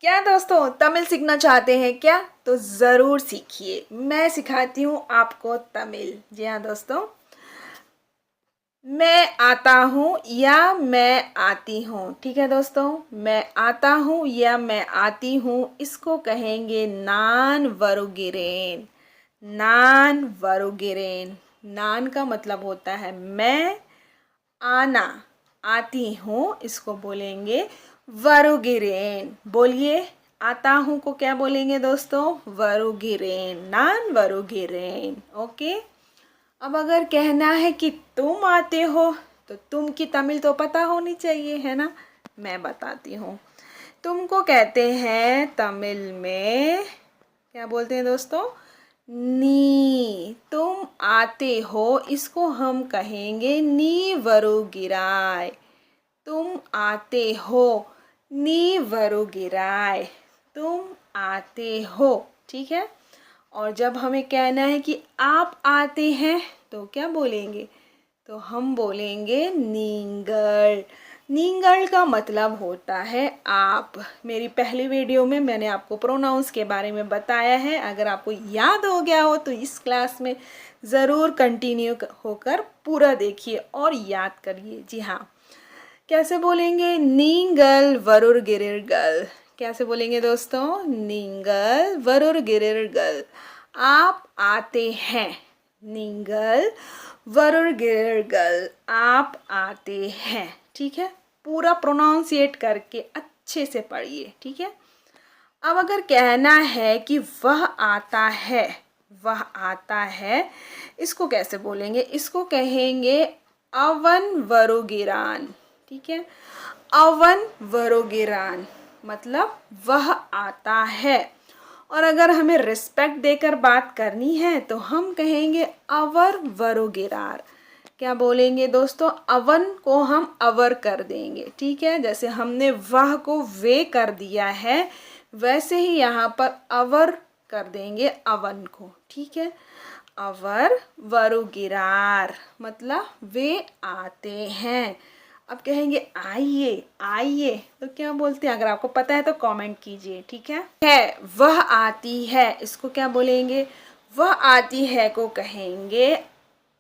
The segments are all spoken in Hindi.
क्या दोस्तों तमिल सीखना चाहते हैं क्या? तो ज़रूर सीखिए। मैं सिखाती हूँ आपको तमिल। जी हाँ दोस्तों, मैं आता हूँ या मैं आती हूँ। ठीक है दोस्तों, मैं आता हूँ या मैं आती हूँ, इसको कहेंगे नान वरुगिरेन। नान वरुगिरेन। नान का मतलब होता है मैं, आना, आती हूँ, इसको बोलेंगे वरुगिरेन। बोलिए, आता हूँ को क्या बोलेंगे दोस्तों? वरुगिरेन। नान वरुगिरेन। ओके। अब अगर कहना है कि तुम आते हो, तो तुम की तमिल तो पता होनी चाहिए, है ना? मैं बताती हूँ। तुमको कहते हैं तमिल में, क्या बोलते हैं दोस्तों? नी। तुम आते हो, इसको हम कहेंगे नी वरुगिराय। तुम आते हो, नी वरुगिराय। तुम आते हो। ठीक है। और जब हमें कहना है कि आप आते हैं, तो क्या बोलेंगे? तो हम बोलेंगे नींगल। नींगल का मतलब होता है आप। मेरी पहली वीडियो में मैंने आपको प्रोनाउंस के बारे में बताया है। अगर आपको याद हो गया हो तो इस क्लास में ज़रूर कंटिन्यू होकर पूरा देखिए और याद करिए। जी हाँ, कैसे बोलेंगे? नींगल वरुर गिरिरगल। कैसे बोलेंगे दोस्तों? नींगल वरुर गिरिरगल। आप आते हैं। नींगल वरुर गिरिरगल। आप आते हैं। ठीक है। पूरा प्रोनाउंसिएट करके अच्छे से पढ़िए। ठीक है। अब अगर कहना है कि वह आता है, वह आता है, इसको कैसे बोलेंगे? इसको कहेंगे अवन वरुगिरान। ठीक है। अवन वरुगिरान मतलब वह आता है। और अगर हमें रिस्पेक्ट देकर बात करनी है तो हम कहेंगे अवर वरुगिरार। क्या बोलेंगे दोस्तों? अवन को हम अवर कर देंगे। ठीक है। जैसे हमने वह को वे कर दिया है, वैसे ही यहाँ पर अवर कर देंगे अवन को। ठीक है। अवर वरुगिरार मतलब वे आते हैं। अब कहेंगे आइए, आइए, तो क्या बोलते हैं? अगर आपको पता है तो कमेंट कीजिए। ठीक है। वह आती है, इसको क्या बोलेंगे? वह आती है को कहेंगे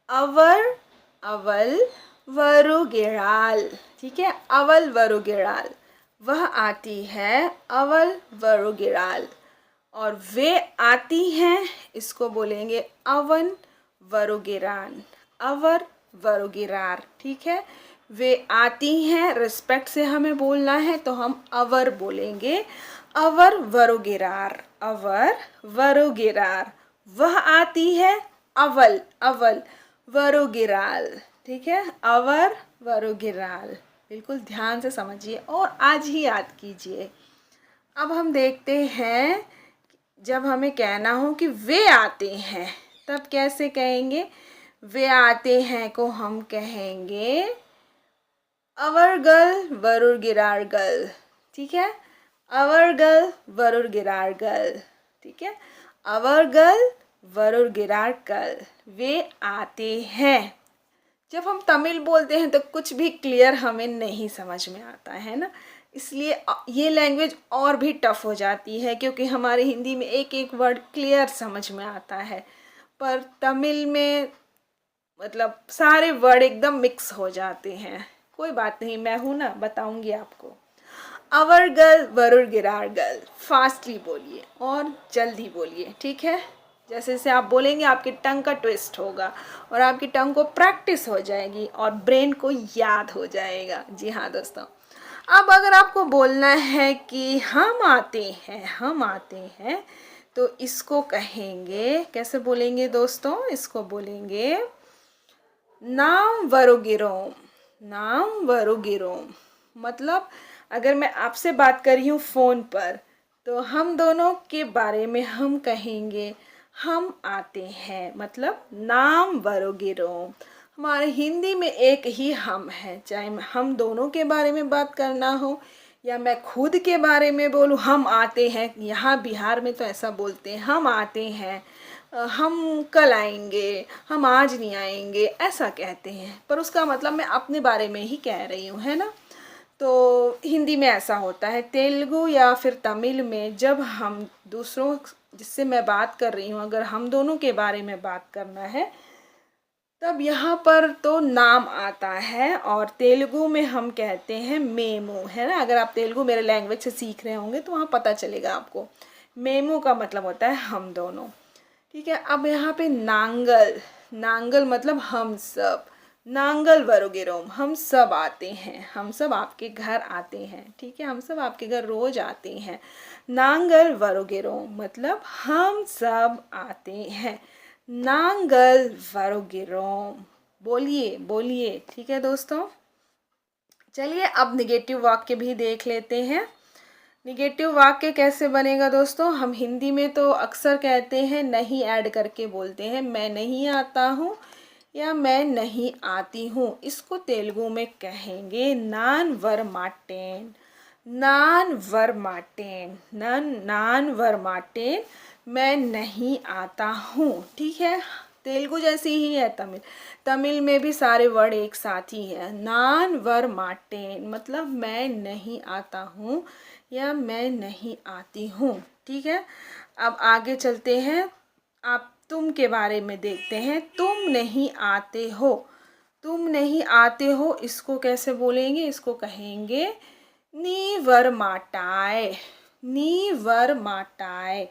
अवर अवल वरुगिराल। ठीक है। अवल वरुगिराल। वह आती है अवल वरुगिराल। और वे आती हैं, इसको बोलेंगे अवन वरुगिरान। अवर वरुगिरार। ठीक है। वे आती हैं, रिस्पेक्ट से हमें बोलना है तो हम अवर बोलेंगे। अवर वरुगिरार। अवर वरुगिरार। वह आती है अवल अवल वरुगिराल। ठीक है। अवर वरुगिराल। बिल्कुल ध्यान से समझिए और आज ही याद कीजिए। अब हम देखते हैं, जब हमें कहना हो कि वे आते हैं, तब कैसे कहेंगे? वे आते हैं को हम कहेंगे अवरगल वरुगिरारगल। ठीक है। अवरगल वरुगिरारगल। ठीक है। अवरगल वरुगिरारगल। वे आते हैं। जब हम तमिल बोलते हैं तो कुछ भी क्लियर हमें नहीं समझ में आता है ना, इसलिए ये लैंग्वेज और भी टफ हो जाती है, क्योंकि हमारे हिंदी में एक एक वर्ड क्लियर समझ में आता है, पर तमिल में मतलब सारे वर्ड एकदम मिक्स हो जाते हैं। कोई बात नहीं, मैं हूँ ना, बताऊंगी आपको। अवरगल वरुगिरारगल। फास्टली बोलिए और जल्दी बोलिए। ठीक है। जैसे जैसे आप बोलेंगे आपकी टंग का ट्विस्ट होगा और आपकी टंग को प्रैक्टिस हो जाएगी और ब्रेन को याद हो जाएगा। जी हाँ दोस्तों। अब अगर आपको बोलना है कि हम आते हैं, हम आते हैं, तो इसको कहेंगे, कैसे बोलेंगे दोस्तों? इसको बोलेंगे नाम वरुगिरोम। नाम वरुगिरोम मतलब अगर मैं आपसे बात कर रही हूँ फ़ोन पर, तो हम दोनों के बारे में हम कहेंगे हम आते हैं, मतलब नाम वरुगिरोम। हमारे हिंदी में एक ही हम है, चाहे हम दोनों के बारे में बात करना हो या मैं खुद के बारे में बोलूँ हम आते हैं। यहाँ बिहार में तो ऐसा बोलते हैं, हम आते हैं, हम कल आएंगे, हम आज नहीं आएंगे, ऐसा कहते हैं, पर उसका मतलब मैं अपने बारे में ही कह रही हूँ, है ना? तो हिंदी में ऐसा होता है। तेलुगु या फिर तमिल में जब हम दूसरों जिससे मैं बात कर रही हूँ, अगर हम दोनों के बारे में बात करना है तब यहाँ पर तो नाम आता है, और तेलुगु में हम कहते हैं मेमू, है ना। अगर आप तेलुगु मेरे लैंग्वेज से सीख रहे होंगे तो वहाँ पता चलेगा आपको। मेमू का मतलब होता है हम दोनों, ठीक है। अब यहाँ पे नांगल, नांगल मतलब हम सब। नांगल वरुगिरोम, हम सब आते हैं, हम सब आपके घर आते हैं, ठीक है। हम सब आपके घर रोज आते हैं। नांगल वरुगिरोम मतलब हम सब आते हैं। नांगल वरुगिरोम, बोलिए बोलिए, ठीक है दोस्तों। चलिए अब निगेटिव वाक्य भी देख लेते हैं। निगेटिव वाक्य कैसे बनेगा दोस्तों? हम हिंदी में तो अक्सर कहते हैं नहीं ऐड करके बोलते हैं, मैं नहीं आता हूँ या मैं नहीं आती हूँ। इसको तेलुगु में कहेंगे नान वर माटेन, नान वर माटेन, नान वर माटेन, मैं नहीं आता हूँ, ठीक है। तेलुगु जैसी ही है तमिल, तमिल में भी सारे वर्ड एक साथ ही है। नान वर माटेन मतलब मैं नहीं आता हूँ या मैं नहीं आती हूँ, ठीक है। अब आगे चलते हैं, आप तुम के बारे में देखते हैं। तुम नहीं आते हो, तुम नहीं आते हो इसको कैसे बोलेंगे? इसको कहेंगे नी वर माटाए, नी वर माटाए,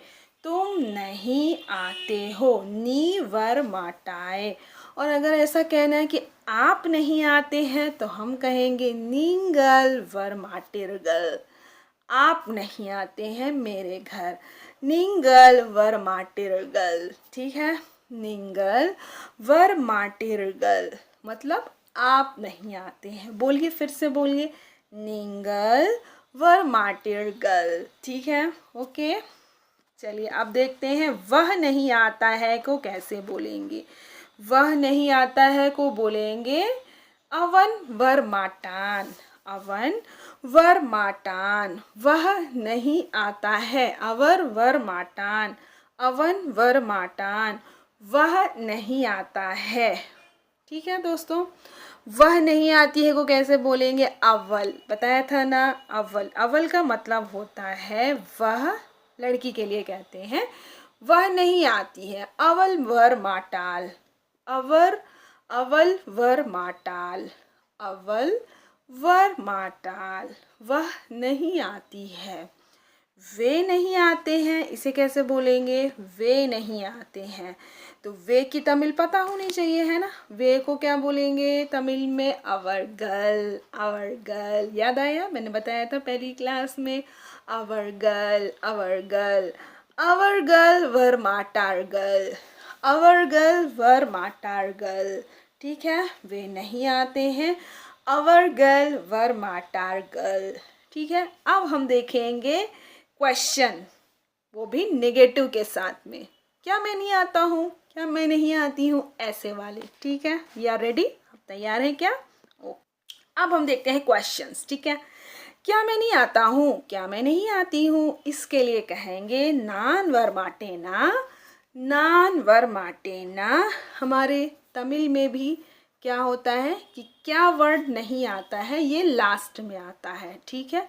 तुम नहीं आते हो, नी वर माटाए। और अगर ऐसा कहना है कि आप नहीं आते हैं तो हम कहेंगे नींगल वर माटिरगल, आप नहीं आते हैं मेरे घर। निंगल वर माटिरगल, ठीक है। निंगल वर माटिरगल मतलब आप नहीं आते हैं। बोलिए, फिर से बोलिए, निंगल वर माटिरगल, ठीक है। ओके, चलिए अब देखते हैं वह नहीं आता है को कैसे बोलेंगे। वह नहीं आता है को बोलेंगे अवन वर माटान, अवन वर माटान, वह नहीं आता है, अवर वर माटान, अवन वर माटान, वह नहीं आता है, ठीक है दोस्तों। वह नहीं आती है को कैसे बोलेंगे? अव्वल, बताया था ना, अव्वल। अव्वल का मतलब होता है वह, लड़की के लिए कहते हैं। वह नहीं आती है, अवल वर माटाल, अवर, अवल वर माटाल, अवल वर माटाल, वह नहीं आती है। वे नहीं आते हैं, इसे कैसे बोलेंगे? वे नहीं आते हैं। तो वे की तमिल पता होनी चाहिए, है ना। वे को क्या बोलेंगे तमिल में? अवर गर्ल, अवर गर्ल। याद आया? मैंने बताया था पहली क्लास में, अवर गर्ल, अवर गर्ल, अवर गर्ल वर माटार गर्ल, अवर गर्ल वर माटार गर्ल, ठीक है। वे नहीं आते हैं, अवर गर्ल वर माटार गर्ल, ठीक है। अब हम देखेंगे क्वेश्चन, वो भी नेगेटिव के साथ में। क्या मैं नहीं आता हूँ, क्या मैं नहीं आती हूँ, ऐसे वाले, ठीक है। वी आर रेडी, आप तैयार हैं क्या? अब हम देखते हैं क्वेश्चंस, ठीक है। क्या मैं नहीं आता हूँ, क्या मैं नहीं आती हूँ, इसके लिए कहेंगे नान वर माटेना, नान वर माटेना। हमारे तमिल में भी क्या होता है कि क्या वर्ड नहीं आता है, ये लास्ट में आता है, ठीक है।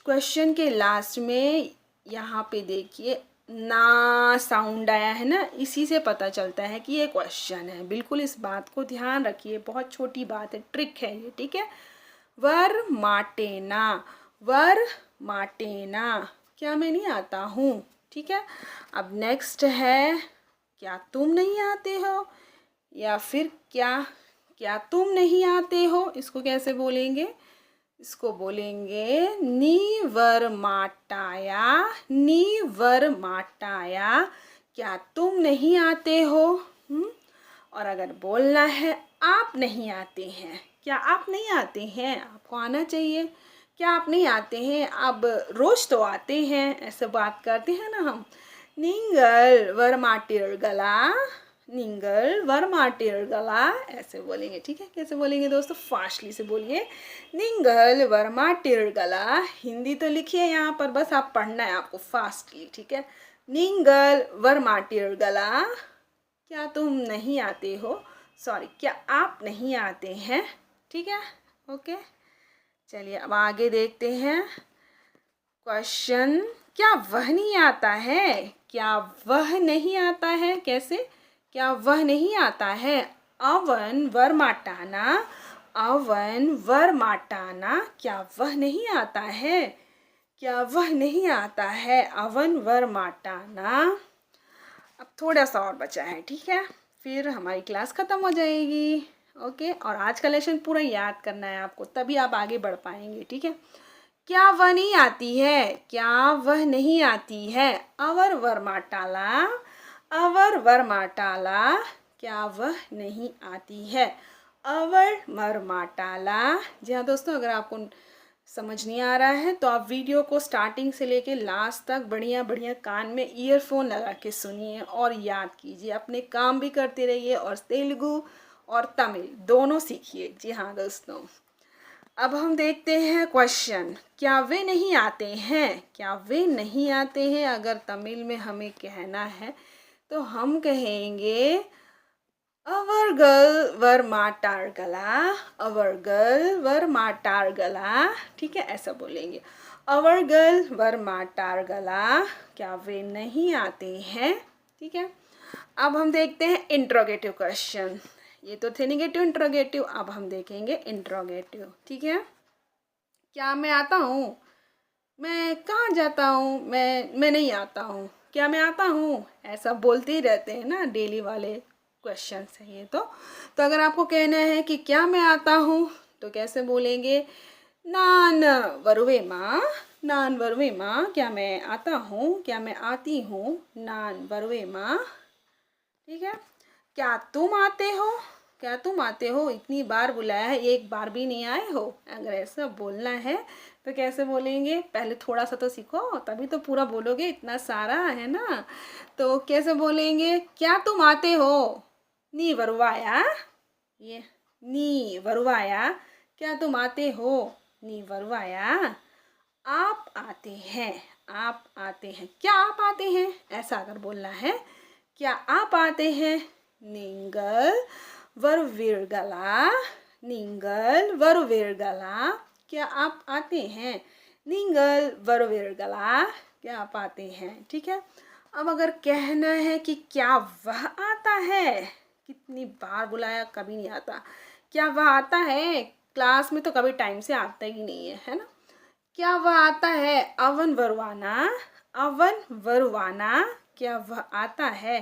क्वेश्चन के लास्ट में यहाँ पे देखिए ना साउंड आया है ना, इसी से पता चलता है कि ये क्वेश्चन है। बिल्कुल इस बात को ध्यान रखिए, बहुत छोटी बात है, ट्रिक है ये, ठीक है। वर माटेना, वर माटेना, क्या मैं नहीं आता हूँ, ठीक है। अब नेक्स्ट है क्या तुम नहीं आते हो, या फिर क्या तुम नहीं आते हो, इसको कैसे बोलेंगे? इसको बोलेंगे नी वर माटाया, नी वर माटाया, क्या तुम नहीं आते हो। और अगर बोलना है आप नहीं आते हैं, क्या आप नहीं आते हैं, आपको आना चाहिए। क्या आप नहीं आते हैं, अब रोज तो आते हैं, ऐसे बात करते हैं ना हम। निंगल वर माटिर गला, निंगल वर माटिर गला, ऐसे बोलेंगे, ठीक है। कैसे बोलेंगे दोस्तों? फास्टली से बोलिए, निंगल वर माटिर गला। हिंदी तो लिखिए यहाँ पर, बस आप पढ़ना है आपको फास्टली, ठीक है। निंगल वर माटिर गला, क्या तुम नहीं आते हो, सॉरी क्या आप नहीं आते हैं, ठीक है। ओके, चलिए अब आगे देखते हैं क्वेश्चन। क्या वह नहीं आता है? क्या वह नहीं आता है? कैसे? क्या वह नहीं आता है? अवन वर माटाना, अवन वर माटाना, क्या वह नहीं आता है? क्या वह नहीं आता है? अवन वर माटाना। अब थोड़ा सा और बचा है, ठीक है, फिर हमारी क्लास ख़त्म हो जाएगी। ओके, और आज का लेसन पूरा याद करना है आपको, तभी आप आगे बढ़ पाएंगे, ठीक है। क्या वह नहीं आती है? क्या वह नहीं आती है? अवर वर्माटाला, अवर वर्माटाला, क्या वह नहीं आती है? अवर वर्माटाला। जी हाँ दोस्तों, अगर आपको समझ नहीं आ रहा है तो आप वीडियो को स्टार्टिंग से लेके लास्ट तक बढ़िया बढ़िया कान में ईयरफोन लगा के सुनिए और याद कीजिए। अपने काम भी करते रहिए और तेलुगु और तमिल दोनों सीखिए। जी हाँ दोस्तों, अब हम देखते हैं क्वेश्चन। क्या वे नहीं आते हैं? क्या वे नहीं आते हैं अगर तमिल में हमें कहना है तो हम कहेंगे अवर गर्ल वर माटार गला, अवर गर्ल वर माटार गला, ठीक है, ऐसा बोलेंगे। अवर गर्ल वर माटार गला, क्या वे नहीं आते हैं? ठीक है, अब हम देखते हैं इंट्रोगेटिव क्वेश्चन। ये तो थे निगेटिव इंट्रोगेटिव, अब हम देखेंगे इंट्रोगेटिव, ठीक है। क्या मैं आता हूँ? मैं कहाँ जाता हूँ? मैं नहीं आता हूँ। क्या मैं आता हूँ? ऐसा बोलते ही रहते हैं ना, डेली वाले क्वेश्चन है ये तो अगर आपको कहना है कि क्या मैं आता हूँ तो कैसे बोलेंगे? नान वरुवे माँ, नान वरुवे माँ, क्या मैं आता हूँ? क्या मैं आती हूँ? नान वरुवे माँ, ठीक है। क्या तुम आते हो? क्या तुम आते हो? इतनी बार बुलाया है, एक बार भी नहीं आए हो। अगर ऐसा बोलना है तो कैसे बोलेंगे? पहले थोड़ा सा तो सीखो, तभी तो पूरा बोलोगे, इतना सारा है ना। तो कैसे बोलेंगे? क्या तुम आते हो? नी वरुवाया, ये नी वरुवाया, क्या तुम आते हो? नी वरुवाया। आप आते हैं, आप आते हैं, क्या आप आते हैं? ऐसा अगर बोलना है, क्या आप आते हैं? निंगल वरुविरगला, निंगल वरुविरगला, क्या आप आते हैं? निंगल वरुविरगला, क्या आप आते हैं? ठीक है। अब अगर कहना है कि क्या वह आता है, कितनी बार बुलाया कभी नहीं आता। क्या वह आता है? क्लास में तो कभी टाइम से आता ही नहीं है ना। क्या वह आता है? अवन वरवाना, अवन वरवाना, क्या वह आता है?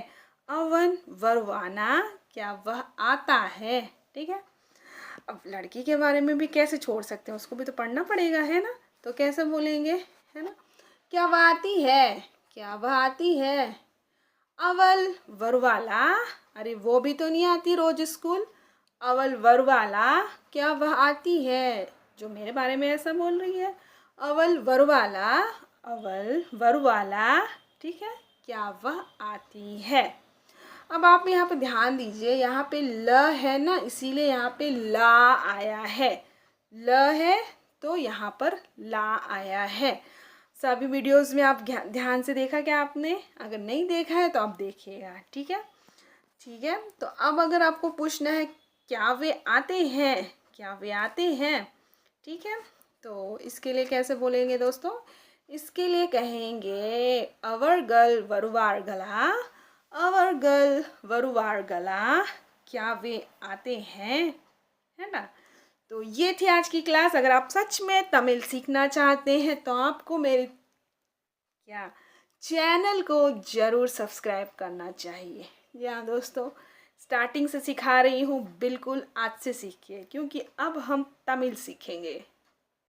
अवन वरवाना, क्या वह आता है? ठीक है। अब लड़की के बारे में भी कैसे छोड़ सकते हैं, उसको भी तो पढ़ना पड़ेगा, है ना। तो कैसे बोलेंगे, है ना। क्या वह आती है? क्या वह आती है? अवल वरवाला, अरे वो भी तो नहीं आती रोज स्कूल। अवल वरवाला, क्या वह आती है? जो मेरे बारे में ऐसा बोल रही है, अवल वरवाला, अवल वरवाला, ठीक है, क्या वह आती है। अब आप यहाँ पे ध्यान दीजिए, यहाँ पे ल है ना, इसीलिए यहाँ पे ला आया है। ल है तो यहाँ पर ला आया है। सभी वीडियोस में आप ध्यान से देखा क्या आपने? अगर नहीं देखा है तो आप देखिएगा, ठीक है। ठीक है, तो अब अगर आपको पूछना है क्या वे आते हैं, क्या वे आते हैं, ठीक है, तो इसके लिए कैसे बोलेंगे दोस्तों? इसके लिए कहेंगे अवर गर्ल वरुवार गला, अवर गर्ल वरुवार गला, क्या वे आते हैं, है ना। तो ये थी आज की क्लास। अगर आप सच में तमिल सीखना चाहते हैं तो आपको मेरे क्या चैनल को ज़रूर सब्सक्राइब करना चाहिए। जी हाँ दोस्तों, स्टार्टिंग से सिखा रही हूँ, बिल्कुल आज से सीखिए, क्योंकि अब हम तमिल सीखेंगे।